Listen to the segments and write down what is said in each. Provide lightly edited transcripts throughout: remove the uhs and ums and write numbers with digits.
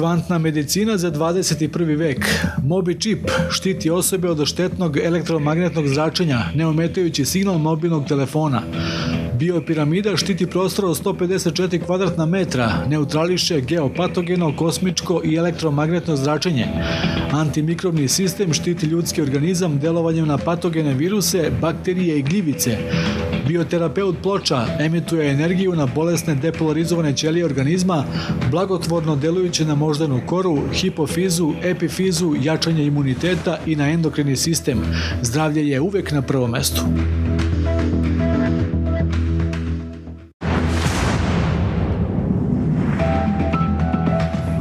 Kvantna medicina za 21. vek. Mobi čip štiti osobe od štetnog elektromagnetnog zračenja, ne ometajući signal mobilnog telefona. Biopiramida štiti prostor od 154 kvadratna metra, neutrališe geopatogeno, kosmičko i elektromagnetno zračenje. Antimikrobni sistem štiti ljudski organizam delovanjem na patogene viruse, bakterije i gljivice. Bioterapeut ploča emituje energiju na bolesne depolarizovane ćelije organizma, blagotvorno delujući na moždanu koru, hipofizu, epifizu, jačanje imuniteta i na endokrini sistem. Zdravlje je uvek na prvom mestu.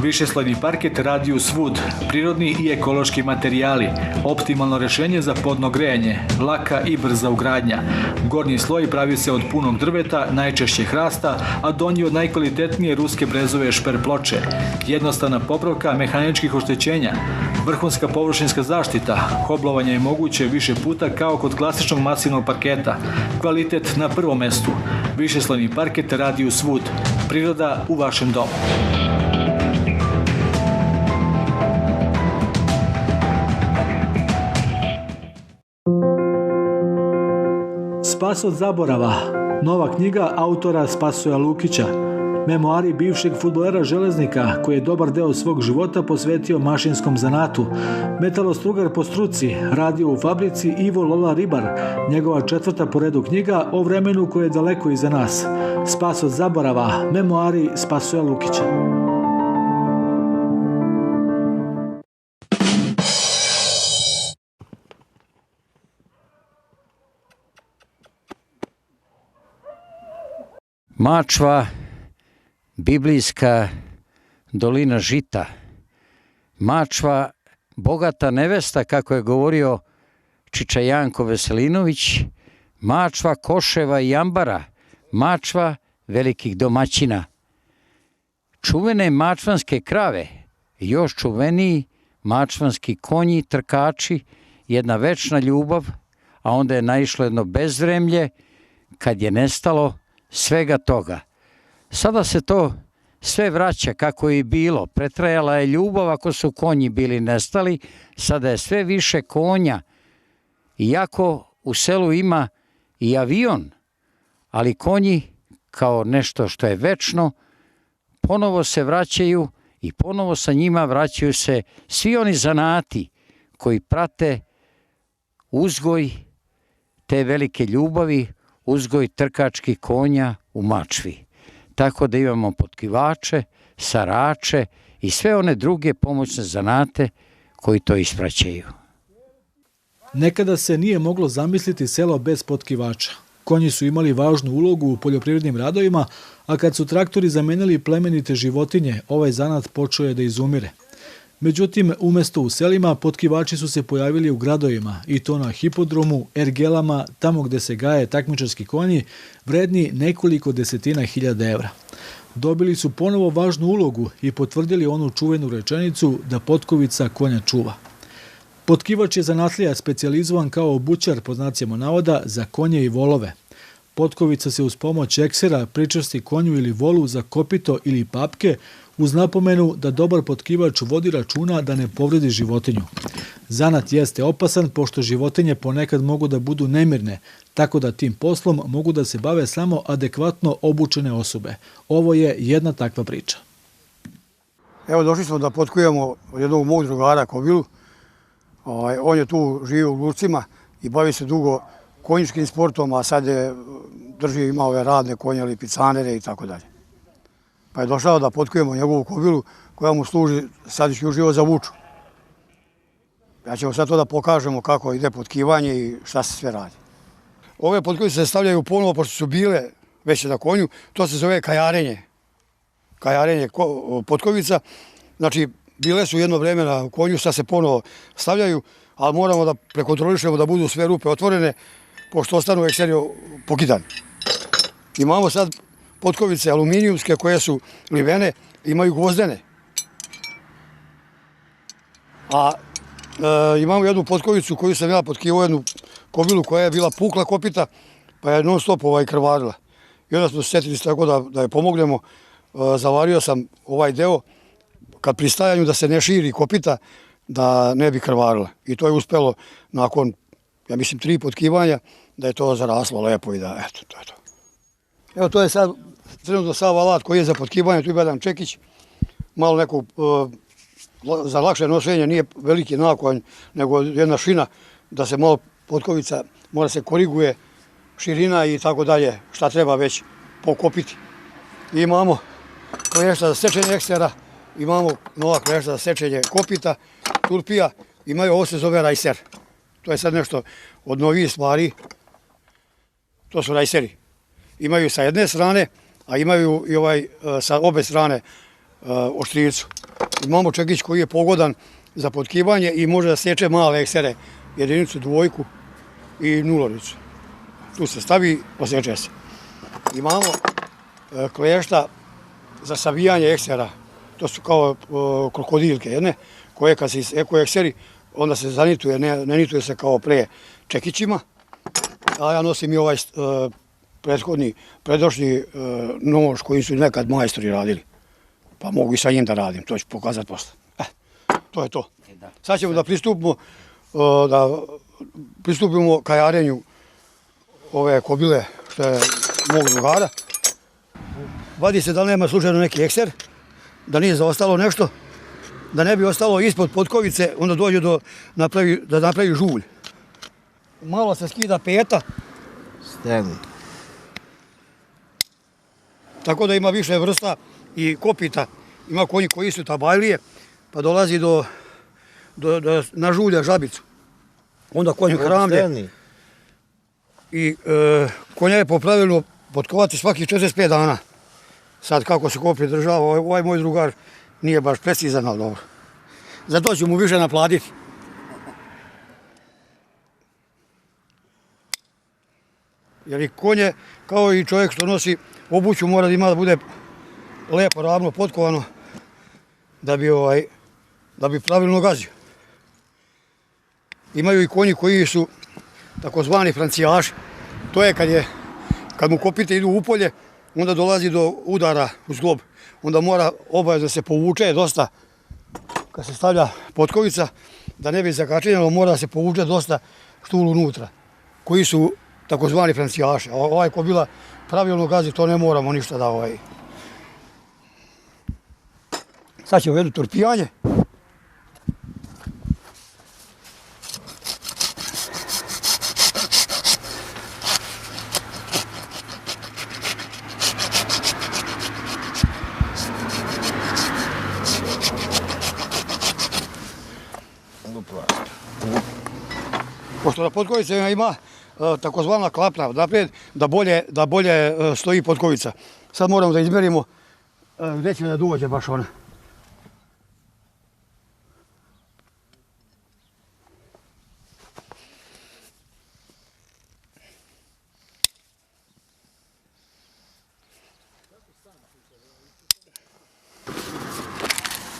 Višeslojni parket Radius Wood, prirodni i ekološki materijali, optimalno rešenje za podno grejanje, laka i brza ugradnja. Gornji sloj pravi se od punog drveta, najčešće hrasta, a donji od najkvalitetnije ruske brezove šper ploče. Jednostavna popravka mehaničkih oštećenja, vrhunska površinska zaštita, hoblovanje je moguće više puta kao kod klasičnog masivnog parketa. Kvalitet na prvom mestu. Višeslojni parket Radius Wood, priroda u vašem domu. Spas od zaborava. Nova knjiga autora Spasoja Lukića. Memoari bivšeg fudbalera Železnika, koji je dobar deo svog života posvetio mašinskom zanatu. Metalostrugar po struci, radio u fabrici Ivo Lola Ribar, njegova 4. po redu knjiga o vremenu koje je daleko iza nas. Spas od zaborava. Memoari Spasoja Lukića. Mačva, biblijska dolina žita. Mačva, bogata nevesta, kako je govorio Čiča Janko Veselinović. Mačva, koševa i ambara. Mačva, velikih domaćina. Čuvene mačvanske krave, još čuveniji mačvanski konji, trkači, jedna večna ljubav, a onda je naišlo jedno bezvremlje kad je nestalo svega toga. Sada se to sve vraća kako je i bilo. Pretrajala je ljubav ako su konji bili nestali. Sada je sve više konja. Iako u selu ima i avion, ali konji kao nešto što je večno, ponovo se vraćaju i ponovo sa njima vraćaju se svi oni zanati koji prate uzgoj te velike ljubavi, uzgoj trkačkih konja u Mačvi. Tako da imamo potkivače, sarače i sve one druge pomoćne zanate koji to ispraćaju. Nekada se nije moglo zamisliti selo bez potkivača. Konji su imali važnu ulogu u poljoprivrednim radovima, a kad su traktori zamenili plemenite životinje, ovaj zanat počeo je da izumire. Međutim, umesto u selima, potkivači su se pojavili u gradovima, i to na hipodromu, ergelama, tamo gde se gaje takmičarski konji, vredni nekoliko desetina hiljada evra. Dobili su ponovo važnu ulogu i potvrdili onu čuvenu rečenicu da potkovica konja čuva. Potkivač je zanatlija specijalizovan kao obućar, pod znacima navoda, za konje i volove. Potkovica se uz pomoć eksera pričvrsti konju ili volu za kopito ili papke, uz napomenu da dobar potkivač vodi računa da ne povredi životinju. Zanat jeste opasan pošto životinje ponekad mogu da budu nemirne, tako da tim poslom mogu da se bave samo adekvatno obučene osobe. Ovo je jedna takva priča. Evo došli smo da potkujemo od jednog mog drugara Kobilu. On je tu živio u Lurcima i bavi se dugo konjičkim sportom, a sad ima ove radne konje, lipicanere i tako dalje. Pa je došao da potkujemo njegovu kobilu koja mu služi sad uživo za vuču. Ja ćemo sad to da pokažemo kako ide potkivanje i šta se sve radi. Ove potkovice se stavljaju ponovo, pošto su bile već na konju, to se zove kajarenje. Kajarenje potkovica. Znači, bile su jedno vreme na konju, sad se ponovo stavljaju, ali moramo da prekontrolišemo da budu sve rupe otvorene, pošto ostanu eksterio pokidane. Imamo sad potkovice aluminijumske koje su livene, imaju gvozdene. A imamo jednu potkovicu koju sam ja potkivao, jednu kobilu koja je bila pukla kopita, pa je non stop krvarila. I onda smo se setili tako da je pomognemo. Zavario sam ovaj deo, kad pri stajanju da se ne širi kopita, da ne bi krvarila. I to je uspelo nakon, ja mislim, 3 potkivanja, da je to zaraslo lepo i da, eto, to je to. Evo, to je sad trenutno sav alat koji je za potkivanje, tu ima jedan čekić, malo neko, za lakše nošenje, nije veliki nakonj, nego jedna šina, da se malo potkovica, mora se koriguje, širina i tako dalje, šta treba već pokopiti. I imamo klešta za sečenje ekstera, imamo nova klešta za sečenje kopita, turpija, imaju, ovo se zove rajser. To je sad nešto od novih stvari, to su rajseri. Imaju sa jedne strane, a imaju i ovaj sa obe strane oštricu. Imamo čekić koji je pogodan za potkivanje i može da seče male ekstere, jedinicu, dvojku i nuloricu. Tu se stavi, poseče se. Imamo klešta za savijanje ekstera, to su kao krokodilke jedne, koje kad se eko ekseri, onda se zanituje, ne nituje se kao pre čekićima, a ja nosim i ovaj predošli nož koji su nekad majstori radili, pa mogu i sa njim da radim, to ću pokazati posle. To je to. Sad ćemo da pristupimo kajarenju ove kobile, što je mog drugara. Vadi se da nema slučajno neki ekser, da nije zaostalo nešto, da ne bi ostalo ispod potkovice, onda dođe da napravi žulj. Malo se skida peta. Steni. Tako da ima više vrsta i kopita. Ima konji koji su tabajlije, pa dolazi do nažulja žabicu. Onda konju hramlje. I konja je po pravilu potkovati svakih 45 dana. Sad kako se ko pridržava, ovaj moj drugar nije baš precizan, ali dobro. Zato ću mu više naplatiti. Jer i konje, kao i čovjek što nosi obuću, mora da ima da bude lepo, ravno, potkovano, da bi pravilno gazio. Imaju i konji koji su takozvani francijaši. To je kad mu kopite idu u polje, onda dolazi do udara u zglob. Onda mora obavezno da se povuče dosta, kad se stavlja potkovica, da ne bi zakačenjalo, mora da se povuče dosta štul unutra, koji su takozvani francijaši. A ovaj kobila pravilno gazi, to ne moramo ništa da Sad ćemo jedno turpijanje. Pošto na potkovicama ima takozvana klapna naprijed, da bolje stoji potkovica. Sad moramo da izmerimo gdje će da dođe baš ona.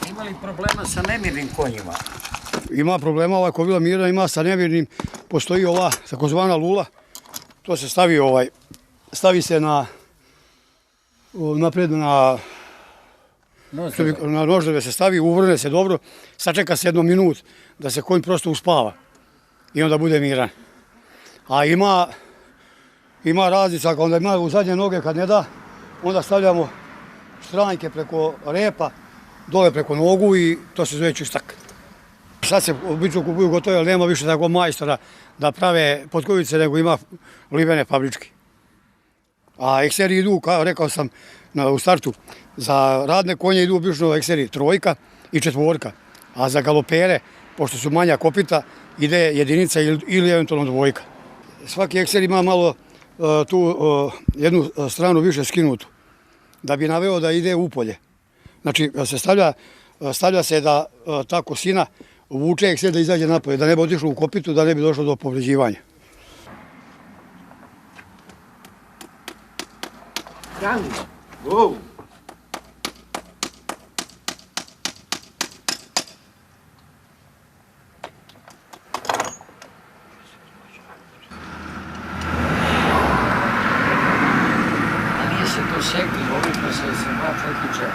Ima li problema sa nemirnim konjima? Ima problema, ova kobila mirna ima sa nemirnim, postoji ova takozvana lula, to se stavi se napred na noždeve se stavi, uvrne se dobro, sačeka se 1 minut da se konj prosto uspava i onda bude miran. A ima razlica, onda ima u zadnje noge kad ne da, onda stavljamo štranjke preko repa, dole preko nogu i to se zove čistak. Sad se obično kupuju gotove, ali nema više tako majstora da prave potkovice, nego ima livene fabričke. A ekseri idu, kao rekao sam u startu, za radne konje idu obično ekseri 3 i 4, a za galopere, pošto su manja kopita, ide 1 ili eventualno 2. Svaki ekser ima malo tu jednu stranu više skinutu, da bi naveo da ide u polje. Znači, stavlja se da ta kosina vuče ekser da izađe napolje, da ne bi otišlo u kopitu, da ne bi došlo do povređivanja. A nije se to sekli, ovdje se 2 čekića.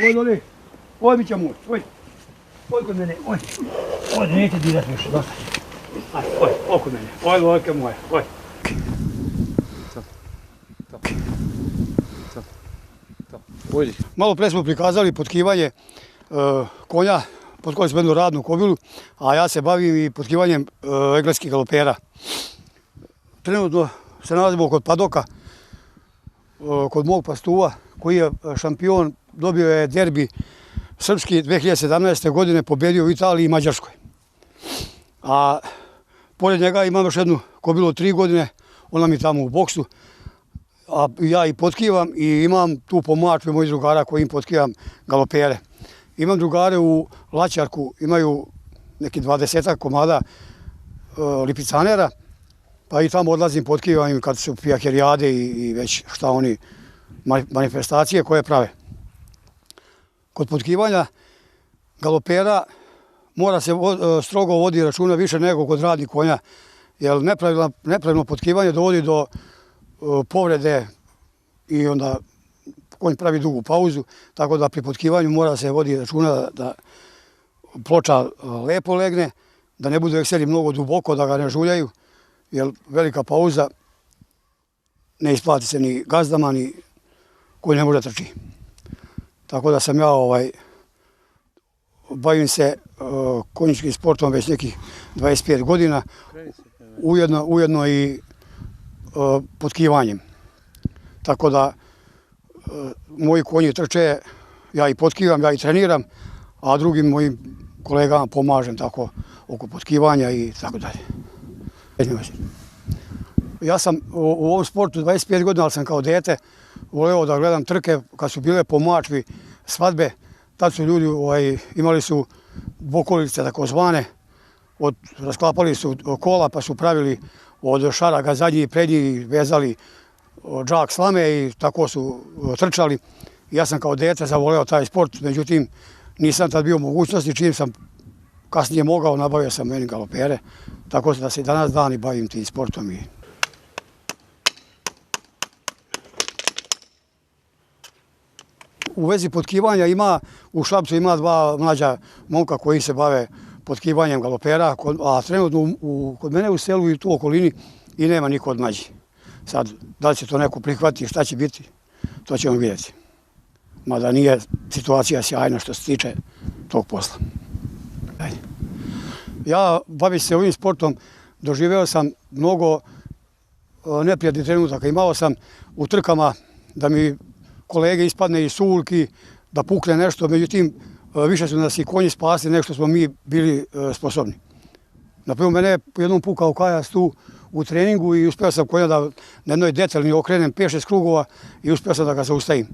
oj dole, oj Mića moj, oj kod mene, oj, neće dirati više, dosta će. Ajde, oj kod mene, oj lojke moje, oj. Malo pre smo prikazali potkivanje konja, potkivali smo jednu radnu kobilu, a ja se bavim i potkivanjem engleskih galopera. Trenutno se nalazimo kod padoka, kod mog pastuva, koji je šampion, dobio je derbi srpski 2017. godine, pobedio u Italiji i Mađarskoj. A pored njega imam još jednu kobilu od 3 godine, ona mi tamo u boksu, a ja i potkivam i imam tu po mačvi mojih drugara kojim potkivam galopere. Imam drugare u Laćarku, imaju neki 20 komada lipicanera, pa i tamo odlazim, potkivam im kad su pijakerijade i već šta oni, manifestacije koje prave. Kod potkivanja galopera mora se strogo vodi računa više nego kod radnih konja, jer nepravilno potkivanje dovodi do povrede i onda konj pravi dugu pauzu, tako da pri potkivanju mora se vodi računa da ploča lepo legne, da ne budu ekseri mnogo duboko, da ga ne žuljaju, jer velika pauza ne isplati se ni gazdama, ni konj ne može trči. Tako da sam ja bavim se konjičkim sportom već nekih 25 godina, ujedno i potkivanjem. Tako da moji konji trče, ja i potkivam, ja i treniram, a drugim mojim kolegama pomažem tako oko potkivanja i tako dalje. Ja sam u ovom sportu 25 godina, ali sam kao dete voleo da gledam trke kad su bile po mačvi svadbe. Tad su ljudi imali su bokolice takozvane, rasklapali su kola pa su pravili od šaraga zadnji i prednji, vezali džak slame i tako su trčali. Ja sam kao dete zavoleo taj sport, međutim nisam tad bio u mogućnosti, čim sam kasnije mogao, nabavio sam meni galopere, tako da se danas dan i bavim tim sportom. U vezi potkivanja u Šapcu ima 2 mlađa momka koji se bave potkivanjem galopera, a trenutno kod mene u selu i tu okolini i nema niko od mlađih. Sad, da li će to neko prihvatiti, šta će biti, to ćemo vidjeti. Mada nije situacija sjajna što se tiče tog posla. Ja bavim se ovim sportom, doživeo sam mnogo neprijatnih trenutaka. Imao sam u trkama da mi kolege ispadne iz sulki, da pukne nešto, međutim više su nas i konji spasili nego što smo mi bili sposobni. Naprimjer, mene je jednom pukao kajas tu u treningu i uspeo sam konja da na jednoj detelni okrenem 5-6 krugova i uspeo sam da ga zaustavim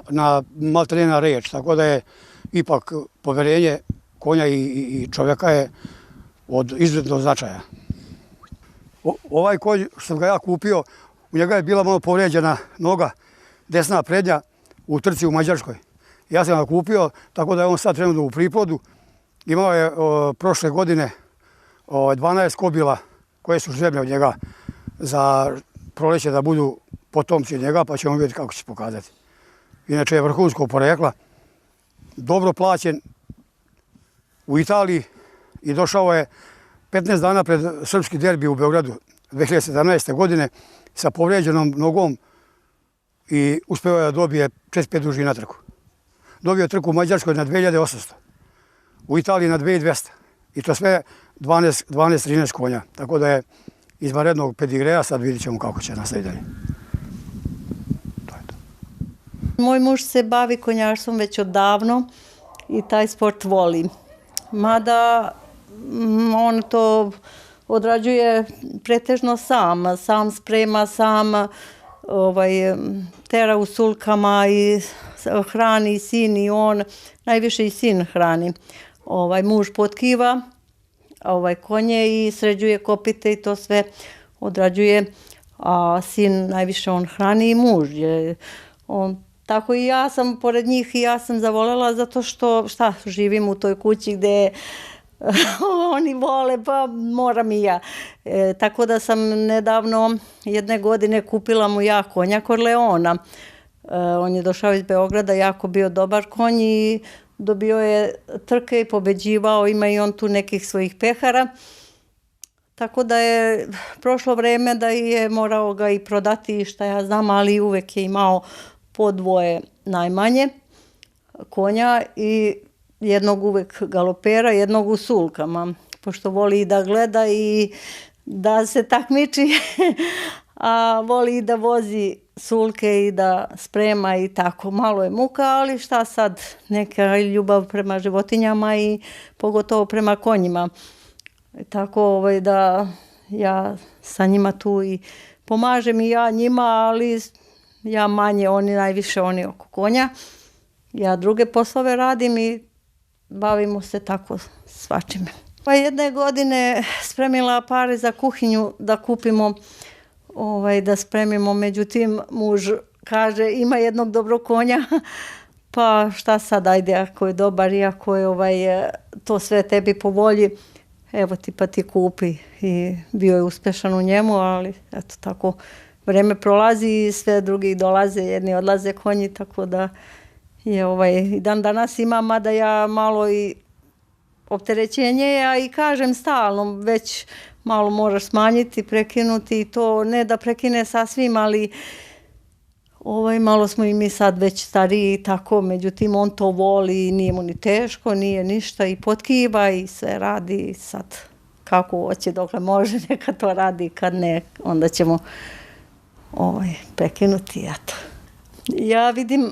na maltene na reč. Tako da je ipak poverenje konja i čovjeka je od izuzetnog značaja. Ovaj konj što sam ga ja kupio, u njega je bila malo povrijeđena noga, desna prednja u trci u Mađarskoj. Ja sam ga kupio, tako da je on sad trenutno u priplodu. Imao je prošle godine 12 kobila koje su žrebne od njega za proleće da budu potomci od njega, pa ćemo vidjeti kako će se pokazati. Inače je vrhunskog porekla, dobro plaćen u Italiji i došao je 15 dana pred srpski derbi u Beogradu 2017. godine sa povrijeđenom nogom i uspeo je da dobije 45 dužina trku. Dobio je trku u Mađarskoj na 2800, u Italiji na 2200 i to sve 12-13 konja. Tako da je izvanrednog pedigreja, sad vidjet ćemo kako će nastaviti dalje. Moj muž se bavi konjarstvom već odavno i taj sport voli. Mada on to odrađuje pretežno sam sprema, sam tera u sulkama i hrani i sin i on, najviše i sin hrani. Muž potkiva konje i sređuje kopite i to sve odrađuje, a sin najviše on hrani i muž. Tako i ja sam pored njih i ja sam zavolela zato što živim u toj kući gde oni vole, pa moram i ja. Tako da sam nedavno jedne godine kupila mu ja konja Corleona. On je došao iz Beograda, jako bio dobar konj i dobio je trke i pobeđivao, ima i on tu nekih svojih pehara. Tako da je prošlo vreme da je morao ga i prodati, šta ja znam, ali uvek je imao po dvoje najmanje konja i jednog uvek galopera, jednog u sulkama, pošto voli i da gleda i da se takmiči, a voli i da vozi sulke i da sprema i tako. Malo je muka, ali šta sad, neka ljubav prema životinjama i pogotovo prema konjima. Tako da ja sa njima tu i pomažem i ja njima, ali ja manje, oni najviše, oni oko konja. Ja druge poslove radim i bavimo se tako svačime. Pa jedne godine spremila pare za kuhinju da kupimo, da spremimo, međutim muž kaže ima jednog dobrog konja, pa šta sad, ajde, ako je dobar i ako je to sve tebi po volji, evo ti pa ti kupi. I bio je uspešan u njemu, ali eto tako, vreme prolazi i sve drugi dolaze, jedni odlaze konji, tako da je i dan danas imam, mada ja malo i opterećenje, ja i kažem stalno, već malo moraš smanjiti, prekinuti i to, ne da prekine sasvim, ali malo smo i mi sad već stariji i tako, međutim on to voli i nije mu ni teško, nije ništa i potkiva i sve radi i sad kako hoće, dokle može, neka to radi, kad ne, onda ćemo prekinuti, eto. Ja vidim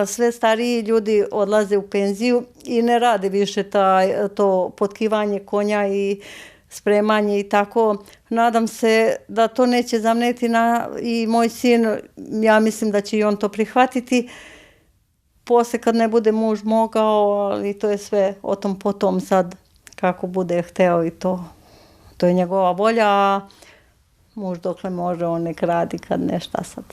sve stariji ljudi odlaze u penziju i ne rade više to potkivanje konja i spremanje i tako. Nadam se da to neće zamneti i moj sin, ja mislim da će i on to prihvatiti. Posle kad ne bude muž mogao, ali to je sve o tom potom sad kako bude hteo i to je njegova volja, a muž dokle može on nek radi, kad ne, šta sad.